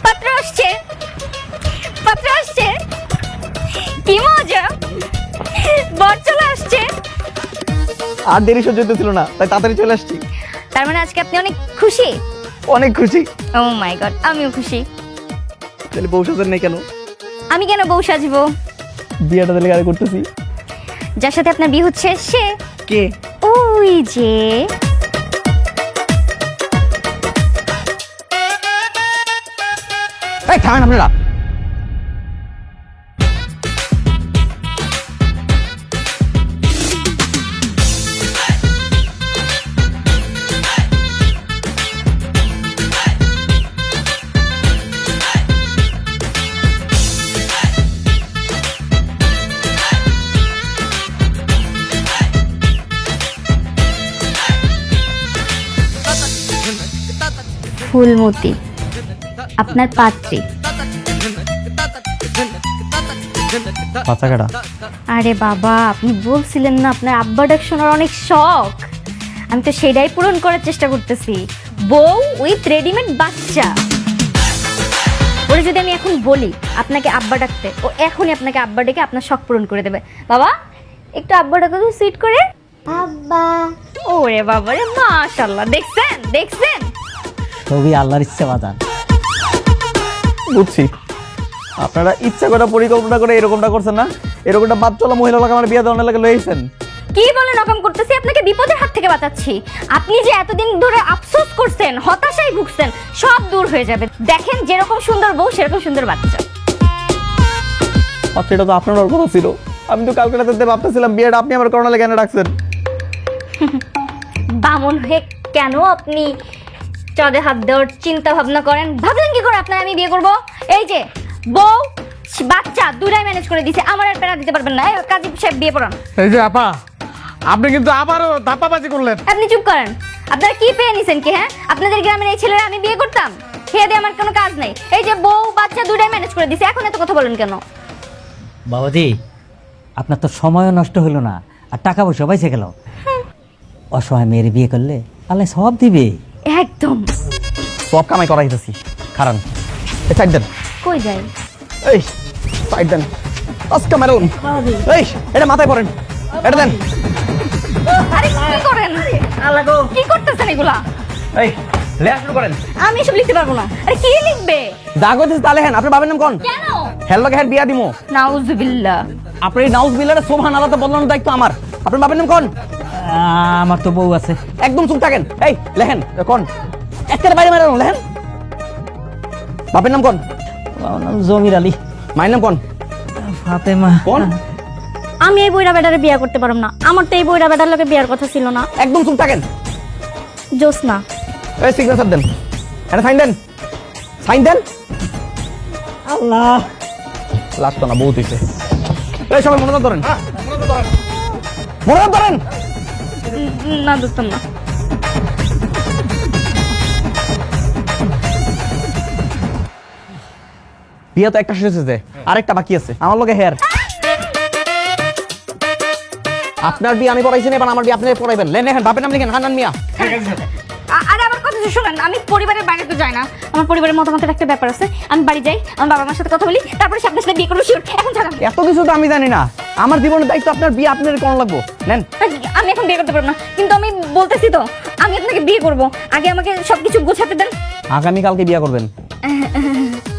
পাত্র আসছে, পাত্র আসছে, কি মজা, বর চলে আসছে। আর দেরি সহ্য হতেছিল না, তাই তাড়াতাড়ি চলে আসছি। তার মানে আজকে আপনি অনেক খুশি? অনেক খুশি। ও মাই গড, আমিও খুশি। তাহলে বউ সাজেন নাই কেন? আমি কেন বউ সাজবো? বিয়েটা তাহলে কারে করতেছি? যার সাথে আপনার বিয়ে হচ্ছে সে। কে? ওই যে এই থামেন আপনারা। ফুলমতি আপনার পাত্রী। বাচ্চাকাটা আরে বাবা, আপনি বলছিলেন না আপনার আব্বা ডাক শোনার অনেক শখ, আমি তো সেটাই পূরণ করার চেষ্টা করতেছি। বউ উইথ রেডিমেড বাচ্চা। ওরে যদি আমি এখন বলি আপনাকে আব্বা ডাকতে, ও এখনই আপনাকে আব্বা ডেকে আপনার শখ পূরণ করে দেবে। বাবা একটু আব্বা ডাকো তো সুইট করে। আব্বা। ওরে বাবা রে, মাশাআল্লাহ, দেখছেন দেখছেন? সবই আল্লাহর ইচ্ছে বাজান। বুঝছি, আপনারা ইচ্ছা করে পরিকল্পনা করে এরকমটা করছেন না? এরকমটা বাদ চলা মহিলা লোক আমার বিয়ে দেওয়ার লাগে লইছেন। কি বলে রকম করতেছি? আপনাকে বিপদের হাত থেকে বাঁচাচ্ছি। আপনি যে এতদিন ধরে আফসোস করছেন, হতাশায় ভুগছেন, সব দূর হয়ে যাবে। দেখেন যেরকম সুন্দর বউ সেরকম সুন্দর বাচ্চা। আচ্ছা, এটা তো আপনার কথা ছিল। আমি তো কালকে রাতে ভাবতেছিলাম বিয়েটা আপনি আমার করোনা লেগে ডাকছেন। বামন হয়ে কেন আপনি চাঁদে হাত দেওয়ার চিন্তা ভাবনা করেন? ভাবলেন কি করে আপনার আমি বিয়ে করব? এই যে বউ বাচ্চা দুটাই ম্যানেজ করে দিছে, আমার আর পেরা দিতে পারবেন না। এই কাজী সাহেব বিয়ে পড়ান। এই যে আপা, আপনি কিন্তু আবারও ধাপ্পাবাজি করলেন। আপনি চুপ করেন। আপনারা কি পেয়ে নিছেন কি? হ্যাঁ, আপনাদের গ্রামের এই ছেলেরা আমি বিয়ে করতাম? খেয়ে দিয়ে আমার কোনো কাজ নেই। এই যে বউ বাচ্চা দুটাই ম্যানেজ করে দিছে, এখন এত কথা বলেন কেন? বাবাজি, আপনার তো সময়ও নষ্ট হলো না, আর টাকা পয়সা পাইছে গেল। অসহায় মেয়ের বিয়ে করলে আল্লাহ সব দিবে। একদম সব কামাই করাইতেছি। খারান এই সাইড দেন। কই যাই? এই সাইড দেন। আজকে মারুন। এই এটা মাথায় পড়েন, এটা দেন। আরে কি করেন? কি করতেছেন এগুলা? এই লেখা শুরু করেন। আমি এসব লিখতে পারবো না। আরে কি লিখবে? যা কইতেছে তাহলে হেন। আপনার বাবার নাম কোন? কেন? হেল্লো হেড বিয়া দিমু। নাউজুবিল্লাহ। আপনার এই নাউজুবিল্লাহর সুবহানাল্লাহ তো বলানোর দায়িত্ব আমার। আপনার বাবার নাম কোন? আমার তো বউ আছে। একদম চুপ থাকেন। এই লেখেন কোন? একের বাইরে মারানো লেখেন। বাপের নাম কোন? আমার নাম জমির আলী। মায়ের নাম কোন? ফাতেমা। কোন? আমি এই বইরা বেটারে বিয়ে করতে পারব না। আমার তো এই বইরা বেটার লোকে বিয়ার কথা ছিল না। একদম চুপ থাকেন। জোসনা। এই সিগনেচার দেন। এটা সাইন দেন। সাইন দেন। আল্লাহ, লাগতো না, বহুত হইছে। এই সবাই মনোযোগ ধরেন। মনোযোগ ধরেন। না দোস্তাম না। বিয়ে তো একটা শেষ হয়েছে, আরেকটা বাকি আছে। আমার লগে হেয়ার। আপনার বিয়ে আমি পড়াইছি না, এবার আমার বিয়ে আপনি পড়াইবেন। লেন লেখেন, বাপের নাম লিখেন হান্নান মিয়া। আরে আমার কথা শুনেন, আমি পরিবারের বাইরে তো যাই না। আমার পরিবারের মতামতের একটা ব্যাপার আছে। আমি বাড়ি যাই, আমার বাবা মার সাথে কথা বলি, তারপরে সে আপনার সাথে বিয়ে করবো। শিওর। এখন ছাড়ান। এত কিছু তো আমি জানি না। আমার জীবনের দায়িত্ব আপনার বিয়ে আপনার কোন লাগবো। নেন। আমি এখন বিয়ে করতে পারবো না, কিন্তু আমি বলতেছি তো আমি আপনাকে বিয়ে করব। আগে আমাকে সবকিছু গোছাতে দেন। আগামীকালকে বিয়ে করবেন।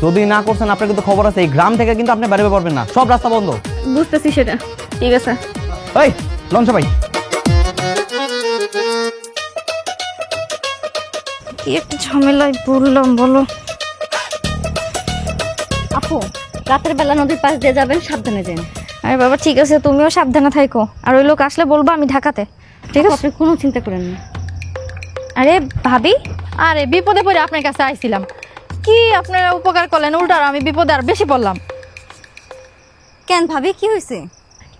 যদি না করছেন আপনার কিন্তু খবর আছে, এই গ্রাম থেকে কিন্তু আপনি বেরোতে পারবেন না, সব রাস্তা বন্ধ। বুঝতেছি সেটা, ঠিক আছে। এই লঞ্চ ভাই, কি একটা ঝামেলায় পড়লাম বলো। আপু রাতের বেলা নদীর পাশ দিয়ে যাবেন, সাবধানে যান। আরে বাবা ঠিক আছে, তুমিও সাবধানে থাকো। আর ওই লোক আসলে বলবো আমি ঢাকাতে, ঠিক আছে? আপনি কোনো চিন্তা করেন না। আরে ভাবি, আরে বিপদে পড়ে আপনার কাছে আইছিলাম। কি আপনারা উপকার করলেন, উল্টার আমি বিপদে আর বেশি পড়লাম। কেন ভাবি, কি হয়েছে?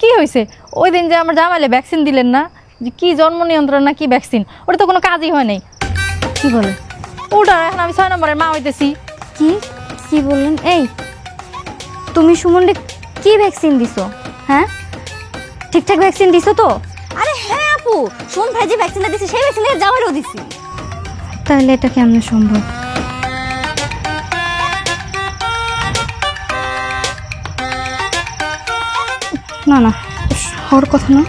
কি হয়েছে? ওই দিন যে আমার জামাইলে ভ্যাকসিন দিলেন না, যে কি জন্ম নিয়ন্ত্রণ না কি ভ্যাকসিন, ওটা তো কোনো কাজই হয় নাই। কি বলে? উল্টার এখন আমি 6 নম্বরের মা হইতেছি। কি কি বললেন? এই তুমি সুমনকে কি ভ্যাকসিন দিছো? হ্যাঁ, ঠিকঠাক ভ্যাকসিন দিছো তো? আরে হ্যাঁ আপু, শোন ভাই যে ভ্যাকসিনটা দিছে সেই ভ্যাকসিনটা জামাইরও দিছি। তাহলে এটা কেমন সম্ভব? না না হওয়ার কথা না।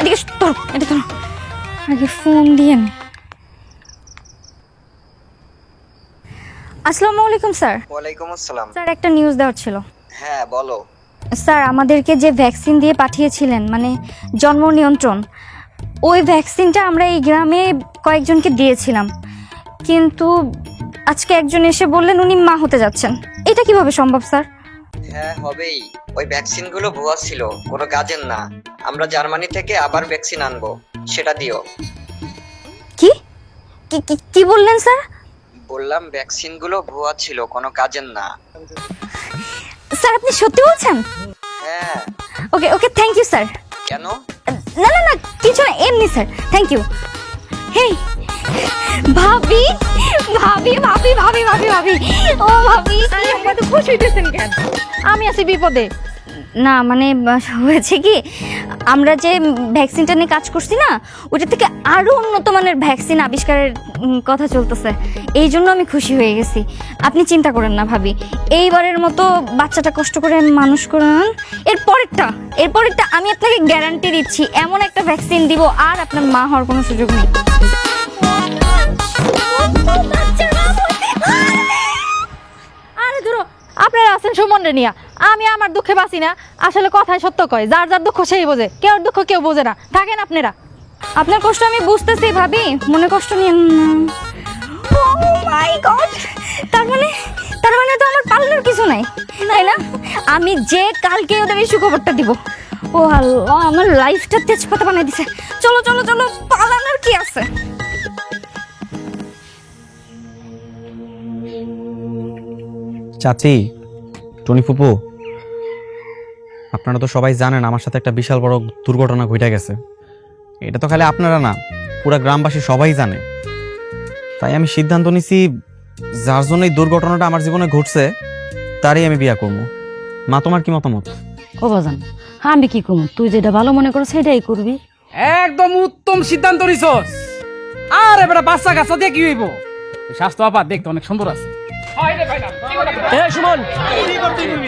এদিকে ধরো, এটা ধরো, আগে ফোন দিয়ে নে। আসসালামু আলাইকুম স্যার। ওয়ালাইকুম আসসালাম। স্যার একটা নিউজ দেওয়ার ছিল। হ্যাঁ বলো। স্যার আমাদেরকে যে ভ্যাকসিন দিয়ে পাঠিয়েছিলেন মানে জন্ম নিয়ন্ত্রণ, ওই ভ্যাকসিনটা আমরা এই গ্রামে কয়েকজনকে দিয়েছিলাম, কিন্তু আজকে একজন এসে বললেন উনি মা হতে যাচ্ছেন। এটা কিভাবে সম্ভব স্যার? হ্যাঁ হবেই, ওই ভ্যাকসিনগুলো ভুয়া ছিল, কোনো কাজের না। আমরা জার্মানি থেকে আবার ভ্যাকসিন আনবো, সেটা দিও। কি কি- কি- কি বললেন স্যার? বললাম ভ্যাকসিনগুলো ভুয়া ছিল, কোনো কাজের না। স্যার আপনি সত্যি বলছেন? হ্যাঁ। ওকে ওকে, থ্যাংক ইউ স্যার। কেন? না না না কিছু না, এমনি স্যার, থ্যাংক ইউ। হেই ভাবি ভাবি ভাবি ভাবি ভাবি ভাবি ও ভাবি, আপনি তো খুশি হইতেছেন কেন? আমি আছি বিপদে। না মানে হয়েছে কি, আমরা যে ভ্যাকসিনটা নিয়ে কাজ করছি না, ওটা থেকে আরো উন্নত মানের ভ্যাকসিন আবিষ্কারের কথা চলতেছে, এই জন্য আমি খুশি হয়ে গেছি। আপনি চিন্তা করেন না ভাবি, এইবারের মতো বাচ্চাটা কষ্ট করে মানুষ করেন, এরপরেরটা আমি আপনাকে গ্যারান্টি দিচ্ছি, এমন একটা ভ্যাকসিন দিব আর আপনার মা হওয়ার কোনো সুযোগ নেই। আরে ধরো, আপনারা আছেন সুমন রে নিয়া, আমি আমার দুঃখে বাঁচি না। আসলে কথায় সত্য কয়, যার যার দুঃখ সেই বোঝে, কেউ দুঃখ কেউ বোঝে না। থাকেন আপনারা। আপনার কষ্ট আমি বুঝতেছি ভাবি, মনে কষ্ট নিয়েন না। ও মাই গড, তার মানে তো আমার পালানোর কিছু নাই, তাই না? আমি যে কালকে ওদের এই সুখবরটা দিব। ও আল্লাহ, আমার লাইফটা তেজপাতা বানিয়ে দিছে। চলো চলো চলো, পালানোর কি আছে? চাচি, টনি ফুপু, আপনারা তো সবাই জানেন আমার সাথে একটা বিশাল বড় দুর্ঘটনা ঘটে গেছে। এটা তো খালি আপনারা না, পুরো গ্রামবাসী সবাই জানে। তাই আমি সিদ্ধান্ত নিছি, যার জন্য এই দুর্ঘটনাটা আমার জীবনে ঘটছে তারই আমি বিয়ে করবো। মা, তোমার কি মতামত? ও বাজান, আমি কি করবো? তুই যেটা ভালো মনে করো সেটাই করবি। একদম উত্তম সিদ্ধান্ত নিছস। আর এবারে বাচ্চা কাচ্চা দিয়ে কি হইব? এই স্বাস্থ্য আপা দেখতে অনেক সুন্দর আছে। সুমন,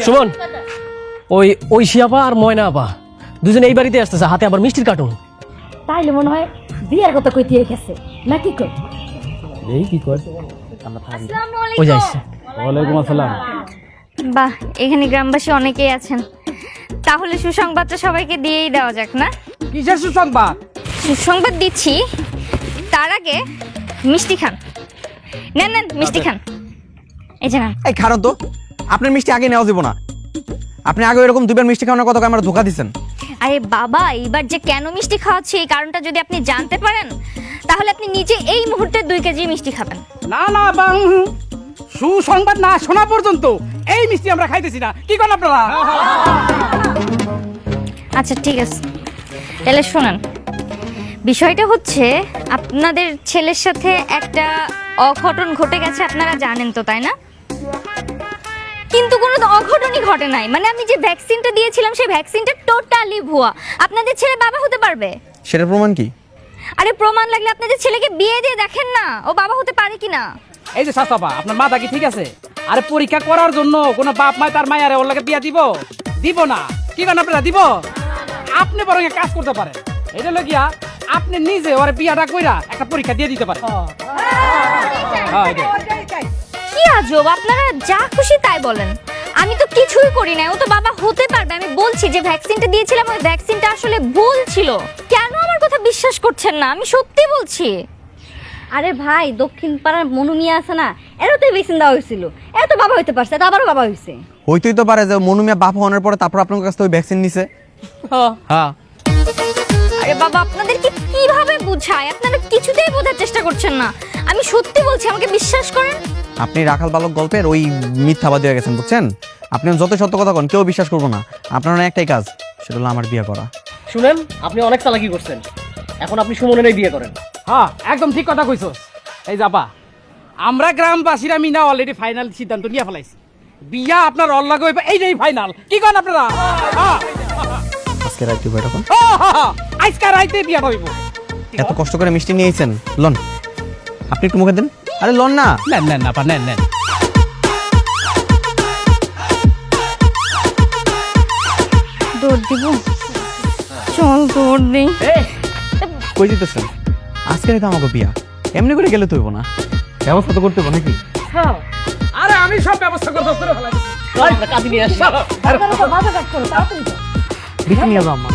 সুমন, ওই ঐশী আপা আর ময়না আপা দুজনে এই বাড়িতে আসতেছে, হাতে আবার মিষ্টির কার্টুন। তাইলে মনে হয় বিয়ার কথা কইতে গেছে নাকি কই? এই কি কর? আসসালামু ওই যাইছে। আলাইকুম। ওয়ালাইকুম আসসালাম। বাহ, এখানে গ্রামবাসী অনেকেই আছেন, তাহলে সুসংবাদটা সবাইকে দিয়েই দেওয়া যাক না? কিসের সুসংবাদ? সুসংবাদ দিচ্ছি, তার আগে মিষ্টি খান। নেন নেন মিষ্টি খান, এই যে নেন। এই খারাপ তো, আপনার মিষ্টি আগে নেওয়া যাব না। আপনি আগে এরকম দুবার মিষ্টি খাওয়ানোর কথা আমার ধোকা দিচ্ছেন। আরে বাবা, এইবার যে কেন মিষ্টি খাওয়াচ্ছি এই কারণটা যদি আপনি জানতে পারেন, তাহলে আপনি নিজে এই মুহূর্তে 2 কেজি মিষ্টি খাবেন। না না সুসংবাদ না শোনা পর্যন্ত এই মিষ্টি আমরা খাইতেছি না। কি করেন আপনারা? আচ্ছা ঠিক আছে, তাহলে শোনেন, বিষয়টা হচ্ছে আপনাদের ছেলের সাথে একটা অঘটন ঘটে গেছে, আপনারা জানেন তো তাই না? কিন্তু কোনো অঘটনই ঘটে নাই, মানে আমি যে ভ্যাকসিনটা দিয়েছিলাম সেই ভ্যাকসিনটা টোটালি ভুয়া। আপনাদের ছেলে বাবা হতে পারবে? সেটার প্রমাণ কি? আরে প্রমাণ লাগলে আপনাদের ছেলেকে বিয়ে দিয়ে দেখেন না, ও বাবা হতে পারে কিনা। এই যে স্বাস্থ্য আপা, আপনার মাথা কি ঠিক আছে? আরে পরীক্ষা করার জন্য কোন বাপ মায় তার মায়ের ওর লাগে বিয়া দিব না? কি করেন আপনারা? দিব? আপনি বরং এক কাজ করতে পারেন, এটা লগিয়া আপনি নিজে ওরে বিয়াটা কইরা একটা পরীক্ষা দিয়ে দিতে পারেন। হ্যাঁ, এটাই। কি আজব, আপনারা যা খুশি তাই বলেন, আমি তো কিছুই করি না, ও তো বাবা হতে পারবে। আমি বলছি যে ভ্যাকসিনটা দিয়েছিলাম ওই ভ্যাকসিনটা আসলে ভুল ছিল। কেন আমার কথা বিশ্বাস করছেন না? আমি সত্যি বলছি। আরে ভাই, দক্ষিণ পাড়ার মনু মিয়া আছে না, এরতে ভ্যাকসিন দেওয়া হয়েছিল, এত বাবা হইতে পারছে, এটা আবারও বাবা হয়েছে। হইতেই তো পারে যে মনুমিয়া বাপ হওয়ার পরে তারপর আপনার কাছ থেকে ওই ভ্যাকসিন নিছে। হ্যাঁ, আরে বাবা, আপনাদেরকে কিভাবে বুঝায়? আপনারা কিছুতেই বোঝার চেষ্টা করছেন না। আমি সত্যি বলছি, আমাকে বিশ্বাস করেন। আপনি রাখাল বালক গল্পের ওই মিথ্যাবাদী হয়ে গেছেন, বুঝছেন? আপনি যত সত্য কথা কন কেউ বিশ্বাস করবো না। আপনার একটাই কাজ, সেটা হলো আমার বিয়ে করা। শুনেন, আপনি অনেক চালাকি করছেন, এখন আপনি সুমনের বিয়ে করেন। হ্যাঁ, একদম ঠিক কথা কইছস। এই যাবা, আমরা গ্রামবাসীরা মিনা অলরেডি ফাইনাল সিদ্ধান্ত নিয়ে ফেলাইছি, বিয়া আপনার অল্লাগে হইবে, এইটাই ফাইনাল। কি করেন আপনারা? আজকে রাইতে বইটা কোন? আজকে রাইতে বিয়া হইব। এত কষ্ট করে মিষ্টি নিয়েছেন, লন। আপনি একটু মুখে দেন। আরে লন না। নেন নেন আপা, নেন নেন। দৌড় দিব চল দৌড় দিই কই যেতেছেন? আজকে তো আমাকে বিয়া, এমনি করে গেলে তো হইব না, ব্যবস্থা তো করতে হইব নাকি? আরে আমি সব ব্যবস্থা করে ফেলাই কাজে নিয়ে আসো বিয়া নিয়ে যাবো আম্মা।